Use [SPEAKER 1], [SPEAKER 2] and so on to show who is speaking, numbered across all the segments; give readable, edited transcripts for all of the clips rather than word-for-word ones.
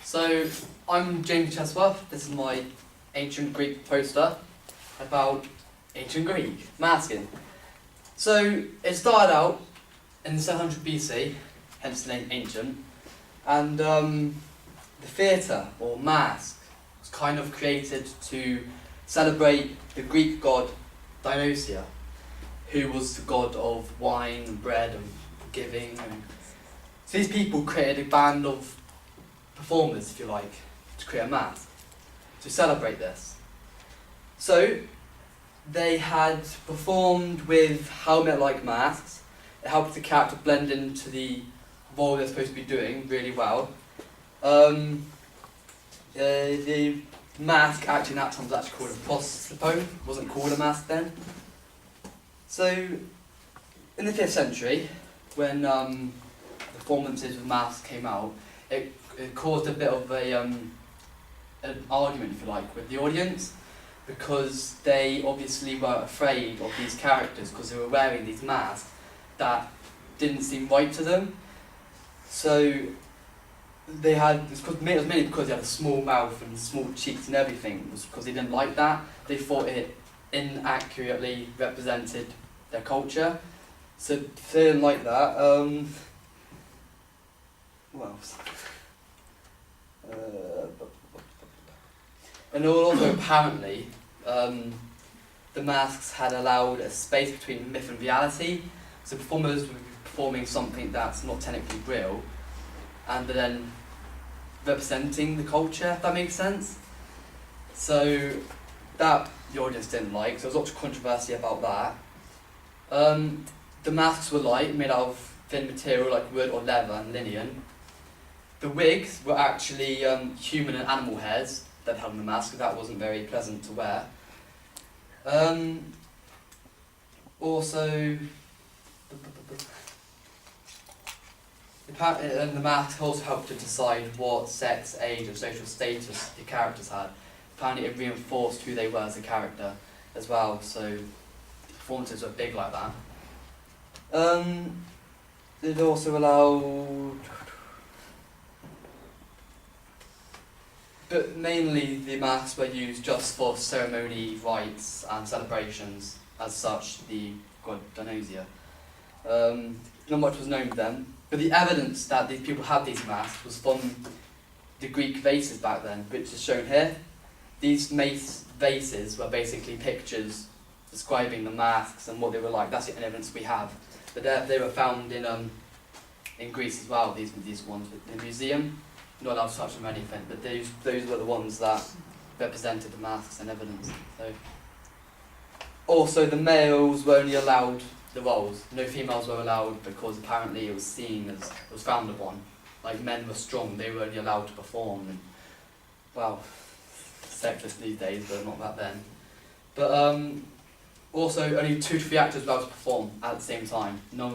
[SPEAKER 1] So, I'm James Chesworth. This is my ancient Greek poster about ancient Greek masking. So, it started out in 700 BC, hence the name ancient, and the theatre, or mask, was kind of created to celebrate the Greek god Dionysia, who was the god of wine and bread and giving. So these people created a band of performers, if you like, to create a mask, to celebrate this. So they had performed with helmet-like masks. It helped the character blend into the role they're supposed to be doing really well. The mask actually in that time was actually called a prosopone. It wasn't called a mask then. So in the 5th century, when performances with masks came out, it caused a bit of an argument, if you like, with the audience, because they obviously were afraid of these characters because they were wearing these masks that didn't seem right to them. So they had, it was mainly because they had a small mouth and small cheeks and everything, it was because they didn't like that. They thought it inaccurately represented their culture. So they didn't like that. What else? And also apparently, the masks had allowed a space between myth and reality. So performers would be performing something that's not technically real, and then representing the culture, if that makes sense. So that the audience didn't like, so there was lots of controversy about that. The masks were light, made out of thin material like wood or leather and linen. The wigs were actually human and animal hairs that held in the mask, so that wasn't very pleasant to wear. Also, the mask also helped to decide what sex, age and social status the characters had. Apparently it reinforced who they were as a character as well, so the performances were big like that. It also allowed, but mainly the masks were used just for ceremony, rites and celebrations, as such the god Dionysia. Not much was known of them, but the evidence that these people had these masks was from the Greek vases back then, which is shown here. These vases were basically pictures describing the masks and what they were like. That's the evidence we have. But they were found in Greece as well, these ones in the museum. Not allowed to touch them or anything, but those were the ones that represented the masks and evidence. So. Also, the males were only allowed the roles. No females were allowed because apparently it was seen as, it was frowned upon. Like men were strong, they were only allowed to perform. And, well, sexist these days, but not back then. But also, only 2 to 3 actors were allowed to perform at the same time. No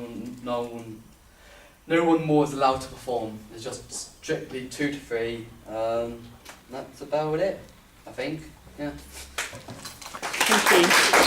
[SPEAKER 1] one more is allowed to perform. It's just strictly 2 to 3. That's about it, I think. Yeah.
[SPEAKER 2] Thank you.